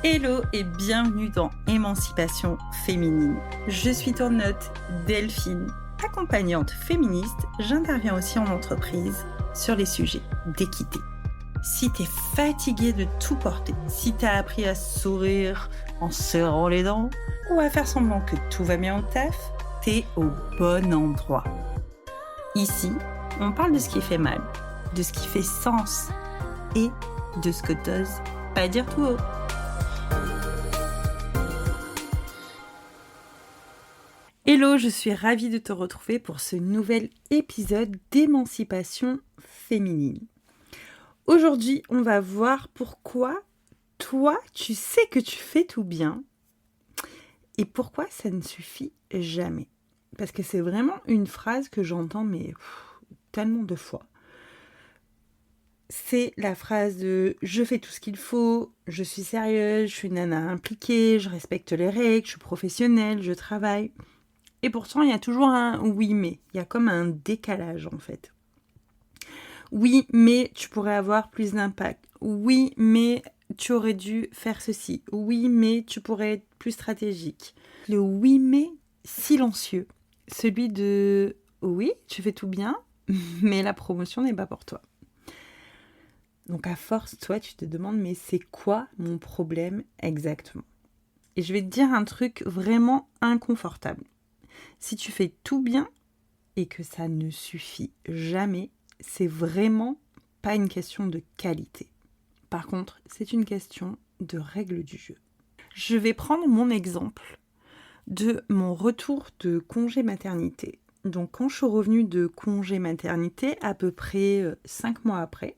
Hello et bienvenue dans Émancipation féminine. Je suis ton hôte Delphine. Accompagnante féministe, j'interviens aussi en entreprise sur les sujets d'équité. Si t'es fatiguée de tout porter, si t'as appris à sourire en serrant les dents ou à faire semblant que tout va bien au taf, t'es au bon endroit. Ici, on parle de ce qui fait mal, de ce qui fait sens et de ce que t'oses pas dire tout haut. Hello, je suis ravie de te retrouver pour ce nouvel épisode d'émancipation féminine. Aujourd'hui, on va voir pourquoi toi, tu sais que tu fais tout bien et pourquoi ça ne suffit jamais. Parce que c'est vraiment une phrase que j'entends tellement de fois. C'est la phrase de « je fais tout ce qu'il faut, je suis sérieuse, je suis une nana impliquée, je respecte les règles, je suis professionnelle, je travaille ». Et pourtant, il y a toujours un « oui, mais ». Il y a comme un décalage, en fait. Oui, mais tu pourrais avoir plus d'impact. Oui, mais tu aurais dû faire ceci. Oui, mais tu pourrais être plus stratégique. Le « oui, mais » silencieux. Celui de « oui, tu fais tout bien, mais la promotion n'est pas pour toi ». Donc à force, toi, tu te demandes « mais c'est quoi mon problème exactement ?» Et je vais te dire un truc vraiment inconfortable. Si tu fais tout bien et que ça ne suffit jamais, c'est vraiment pas une question de qualité. Par contre, c'est une question de règle du jeu. Je vais prendre mon exemple de mon retour de congé maternité. Donc quand je suis revenue de congé maternité, à peu près 5 mois après,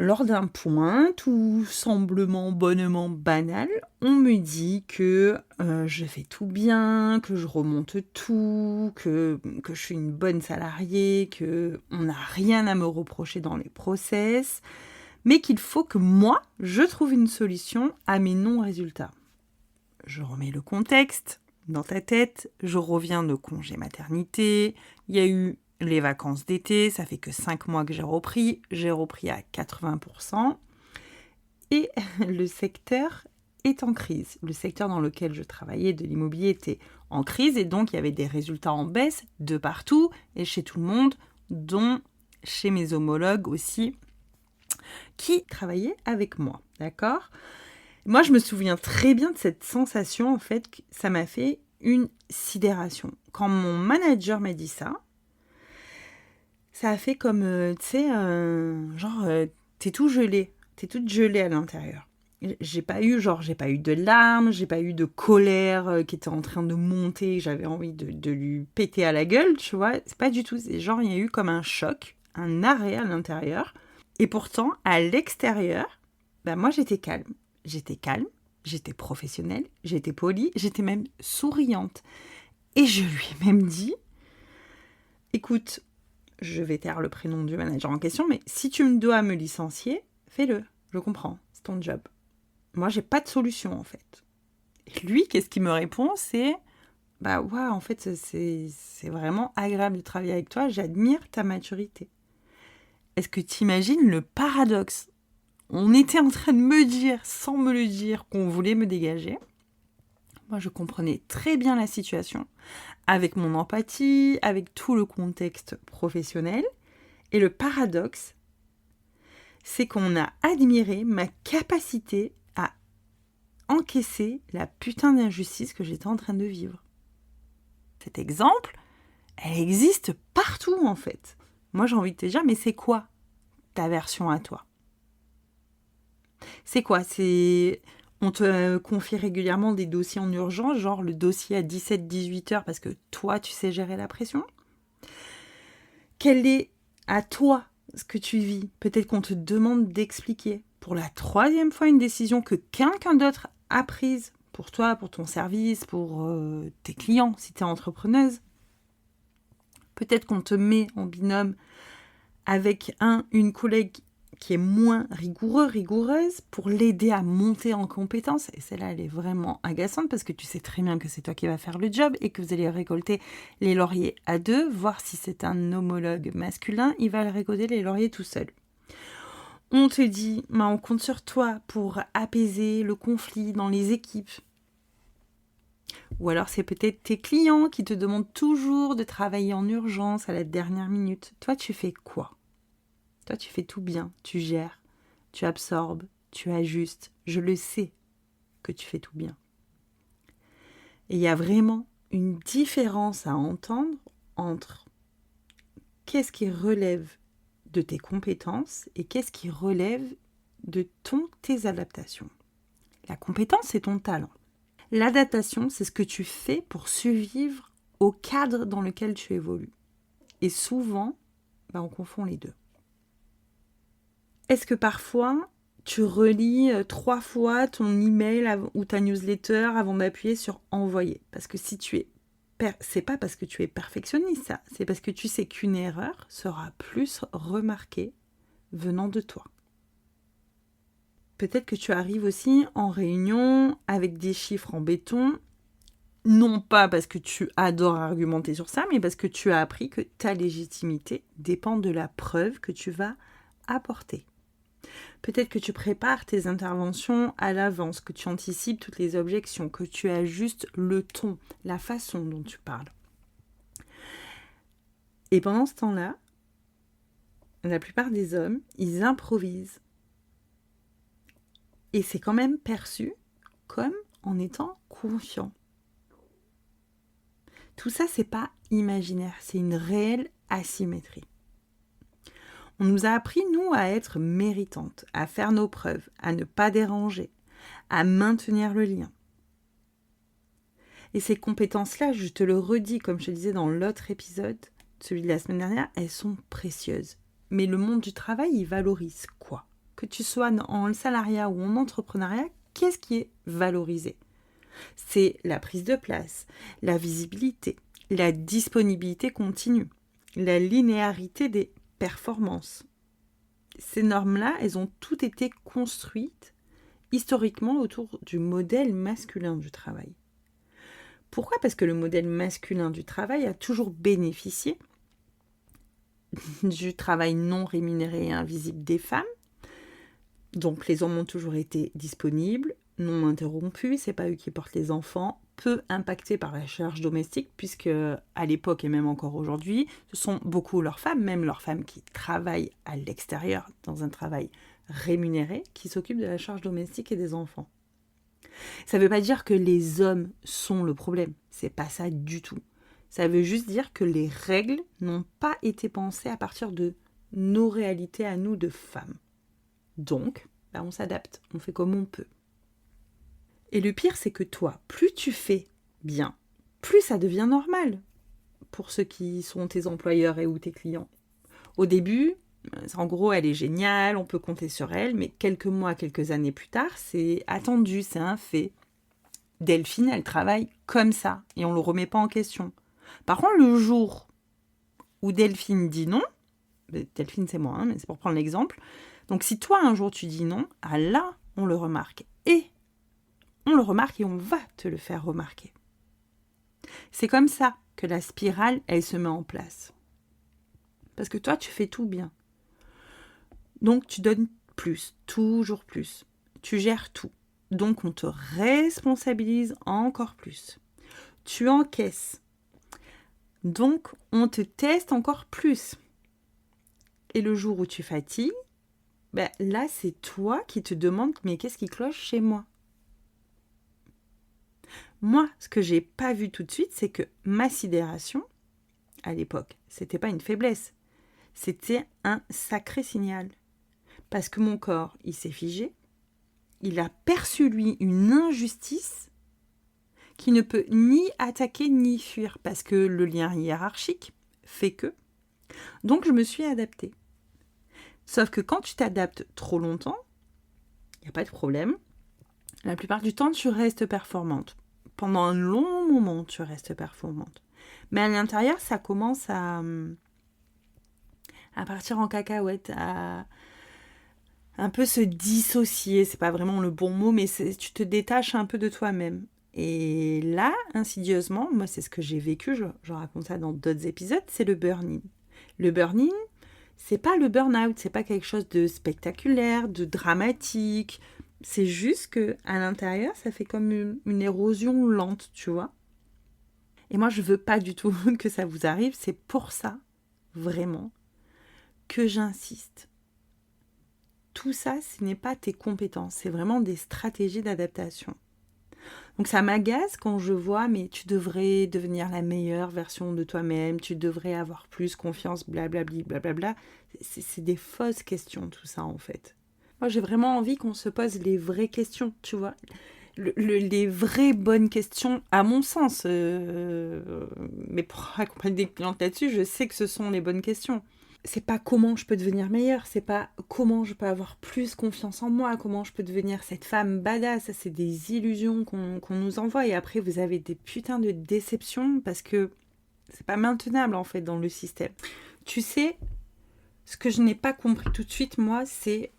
lors d'un point tout simplement bonnement banal, on me dit que je fais tout bien, que je remonte tout, que je suis une bonne salariée, qu'on n'a rien à me reprocher dans les process, mais qu'il faut que moi, je trouve une solution à mes non-résultats. Je remets le contexte dans ta tête, je reviens de congé maternité, il y a eu les vacances d'été, ça fait que 5 mois que j'ai repris à 80%. Et le secteur est en crise. Le secteur dans lequel je travaillais de l'immobilier était en crise et donc il y avait des résultats en baisse de partout et chez tout le monde, dont chez mes homologues aussi, qui travaillaient avec moi, d'accord ? Moi, je me souviens très bien de cette sensation, en fait, que ça m'a fait une sidération. Quand mon manager m'a dit ça, ça a fait comme, t'es toute gelée à l'intérieur. J'ai pas eu de larmes, j'ai pas eu de colère qui était en train de monter, j'avais envie de lui péter à la gueule, tu vois. C'est pas du tout, c'est genre, il y a eu comme un choc, un arrêt à l'intérieur. Et pourtant, à l'extérieur, moi j'étais calme, j'étais professionnelle, j'étais polie, j'étais même souriante. Et je lui ai même dit, écoute, je vais taire le prénom du manager en question, mais si tu me dois me licencier, fais-le. Je comprends, c'est ton job. Moi, j'ai pas de solution, en fait. Et lui, qu'est-ce qu'il me répond ? C'est, en fait, c'est vraiment agréable de travailler avec toi, j'admire ta maturité. Est-ce que tu imagines le paradoxe ? On était en train de me dire, sans me le dire, qu'on voulait me dégager. Moi, je comprenais très bien la situation, avec mon empathie, avec tout le contexte professionnel. Et le paradoxe, c'est qu'on a admiré ma capacité à encaisser la putain d'injustice que j'étais en train de vivre. Cet exemple, elle existe partout en fait. Moi, j'ai envie de te dire, mais c'est quoi ta version à toi ? C'est quoi ? On te confie régulièrement des dossiers en urgence, genre le dossier à 17-18 heures parce que toi, tu sais gérer la pression. Quel est à toi ce que tu vis ? Peut-être qu'on te demande d'expliquer pour la 3e fois une décision que quelqu'un d'autre a prise pour toi, pour ton service, pour tes clients, si tu es entrepreneuse. Peut-être qu'on te met en binôme avec une collègue qui est moins rigoureuse pour l'aider à monter en compétence. Et celle-là, elle est vraiment agaçante parce que tu sais très bien que c'est toi qui vas faire le job et que vous allez récolter les lauriers à deux, voir si c'est un homologue masculin, il va récolter les lauriers tout seul. On te dit, on compte sur toi pour apaiser le conflit dans les équipes. Ou alors c'est peut-être tes clients qui te demandent toujours de travailler en urgence à la dernière minute. Toi, tu fais quoi? Toi, tu fais tout bien, tu gères, tu absorbes, tu ajustes. Je le sais que tu fais tout bien. Et il y a vraiment une différence à entendre entre qu'est-ce qui relève de tes compétences et qu'est-ce qui relève de tes adaptations. La compétence, c'est ton talent. L'adaptation, c'est ce que tu fais pour survivre au cadre dans lequel tu évolues. Et souvent, on confond les deux. Est-ce que parfois, tu relis 3 fois ton email ou ta newsletter avant d'appuyer sur envoyer? Parce que si tu es c'est pas parce que tu es perfectionniste, ça. C'est parce que tu sais qu'une erreur sera plus remarquée venant de toi. Peut-être que tu arrives aussi en réunion avec des chiffres en béton, non pas parce que tu adores argumenter sur ça, mais parce que tu as appris que ta légitimité dépend de la preuve que tu vas apporter. Peut-être que tu prépares tes interventions à l'avance, que tu anticipes toutes les objections, que tu ajustes le ton, la façon dont tu parles. Et pendant ce temps-là, la plupart des hommes, ils improvisent. Et c'est quand même perçu comme en étant confiant. Tout ça, c'est pas imaginaire, c'est une réelle asymétrie. On nous a appris, nous, à être méritantes, à faire nos preuves, à ne pas déranger, à maintenir le lien. Et ces compétences-là, je te le redis, comme je te disais dans l'autre épisode, celui de la semaine dernière, elles sont précieuses. Mais le monde du travail, il valorise quoi? Que tu sois en salariat ou en entrepreneuriat, qu'est-ce qui est valorisé? C'est la prise de place, la visibilité, la disponibilité continue, la linéarité des performances. Ces normes-là, elles ont toutes été construites historiquement autour du modèle masculin du travail. Pourquoi? Parce que le modèle masculin du travail a toujours bénéficié du travail non rémunéré et invisible des femmes. Donc les hommes ont toujours été disponibles, non interrompus, c'est pas eux qui portent les enfants, peu impactés par la charge domestique, puisque à l'époque et même encore aujourd'hui, ce sont beaucoup leurs femmes, même leurs femmes qui travaillent à l'extérieur dans un travail rémunéré, qui s'occupent de la charge domestique et des enfants. Ça ne veut pas dire que les hommes sont le problème, c'est pas ça du tout. Ça veut juste dire que les règles n'ont pas été pensées à partir de nos réalités à nous de femmes. Donc, on s'adapte, on fait comme on peut. Et le pire, c'est que toi, plus tu fais bien, plus ça devient normal pour ceux qui sont tes employeurs et ou tes clients. Au début, en gros, elle est géniale, on peut compter sur elle, mais quelques mois, quelques années plus tard, c'est attendu, c'est un fait. Delphine, elle travaille comme ça et on ne le remet pas en question. Par contre, le jour où Delphine dit non, Delphine c'est moi, mais c'est pour prendre l'exemple, donc si toi un jour tu dis non, là on le remarque. Et on le remarque et on va te le faire remarquer. C'est comme ça que la spirale, elle se met en place. Parce que toi, tu fais tout bien. Donc tu donnes plus, toujours plus. Tu gères tout. Donc on te responsabilise encore plus. Tu encaisses. Donc on te teste encore plus. Et le jour où tu fatigues, là c'est toi qui te demandes mais qu'est-ce qui cloche chez moi? Moi, ce que j'ai pas vu tout de suite, c'est que ma sidération, à l'époque, c'était pas une faiblesse. C'était un sacré signal. Parce que mon corps, il s'est figé. Il a perçu, lui, une injustice qui ne peut ni attaquer ni fuir. Parce que le lien hiérarchique fait que. Donc, je me suis adaptée. Sauf que quand tu t'adaptes trop longtemps, il n'y a pas de problème. La plupart du temps, tu restes performante. Pendant un long moment, tu restes performante. Mais à l'intérieur, ça commence à partir en cacahuète, à un peu se dissocier. C'est pas vraiment le bon mot, mais tu te détaches un peu de toi-même. Et là, insidieusement, moi, c'est ce que j'ai vécu, je raconte ça dans d'autres épisodes, c'est le burn-in. Le burn-in, C'est pas le burn-out, c'est pas quelque chose de spectaculaire, de dramatique. C'est juste que à l'intérieur, ça fait comme une érosion lente, tu vois. Et moi, je veux pas du tout que ça vous arrive. C'est pour ça, vraiment, que j'insiste. Tout ça, ce n'est pas tes compétences, c'est vraiment des stratégies d'adaptation. Donc ça m'agace quand je vois, mais tu devrais devenir la meilleure version de toi-même, tu devrais avoir plus confiance, blablabli, blablabla. C'est des fausses questions, tout ça, en fait. Moi, j'ai vraiment envie qu'on se pose les vraies questions, tu vois. Les vraies bonnes questions, à mon sens. Mais pour accompagner des clientes là-dessus, je sais que ce sont les bonnes questions. C'est pas comment je peux devenir meilleure, c'est pas comment je peux avoir plus confiance en moi, comment je peux devenir cette femme badass. Ça, c'est des illusions qu'on nous envoie. Et après, vous avez des putains de déceptions parce que c'est pas maintenable, en fait, dans le système. Tu sais, ce que je n'ai pas compris tout de suite, moi, c'est...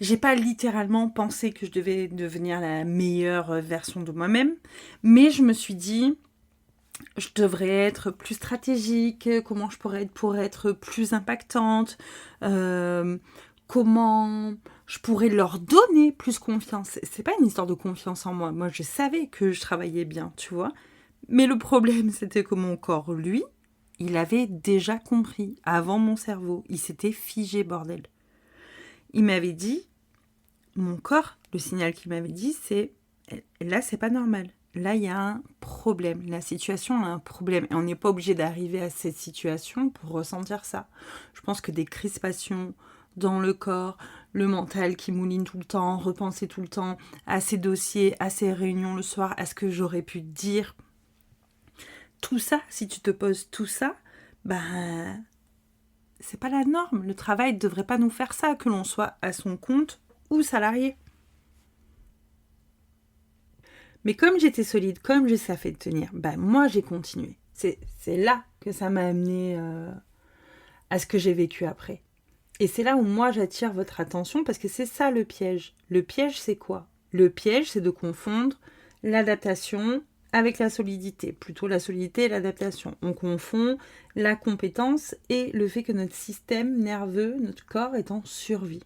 J'ai pas littéralement pensé que je devais devenir la meilleure version de moi-même, mais je me suis dit... Je devrais être plus stratégique, comment je pourrais être pour être plus impactante, comment je pourrais leur donner plus confiance. C'est pas une histoire de confiance en moi. Moi, je savais que je travaillais bien, tu vois. Mais le problème, c'était que mon corps, lui, il avait déjà compris avant mon cerveau. Il s'était figé, bordel. Il m'avait dit, mon corps, le signal qu'il m'avait dit, c'est là, c'est pas normal. Là, il y a un problème. La situation a un problème. Et on n'est pas obligé d'arriver à cette situation pour ressentir ça. Je pense que des crispations dans le corps, le mental qui mouline tout le temps, repenser tout le temps à ces dossiers, à ces réunions le soir, à ce que j'aurais pu dire. Tout ça, si tu te poses tout ça, c'est pas la norme. Le travail ne devrait pas nous faire ça, que l'on soit à son compte ou salarié. Mais comme j'étais solide, comme je savais tenir, moi j'ai continué. C'est là que ça m'a amené à ce que j'ai vécu après. Et c'est là où moi j'attire votre attention parce que c'est ça le piège. Le piège c'est quoi ? Le piège c'est de confondre l'adaptation avec la solidité. Plutôt la solidité et l'adaptation. On confond la compétence et le fait que notre système nerveux, notre corps est en survie.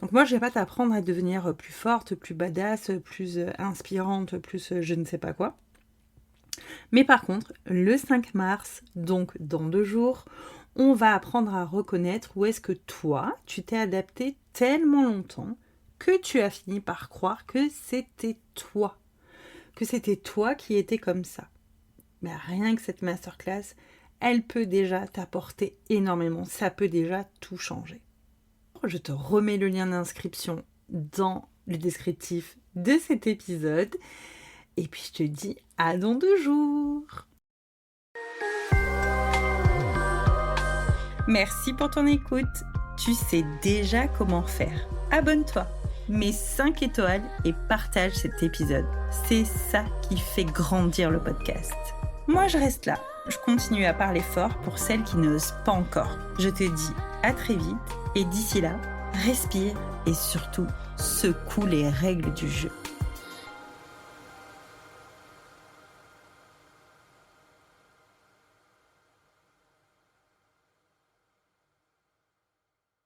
Donc moi, je vais pas t'apprendre à devenir plus forte, plus badass, plus inspirante, plus je ne sais pas quoi. Mais par contre, le 5 mars, donc dans 2 jours, on va apprendre à reconnaître où est-ce que toi, tu t'es adapté tellement longtemps que tu as fini par croire que c'était toi. Que c'était toi qui étais comme ça. Mais rien que cette masterclass, elle peut déjà t'apporter énormément. Ça peut déjà tout changer. Je te remets le lien d'inscription dans le descriptif de cet épisode. Et puis je te dis à dans 2 jours. Merci pour ton écoute. Tu sais déjà comment faire. Abonne-toi, mets 5 étoiles et partage cet épisode. C'est ça qui fait grandir le podcast. Moi je reste là. Je continue à parler fort pour celles qui n'osent pas encore. Je te dis à très vite et d'ici là, respire et surtout secoue les règles du jeu.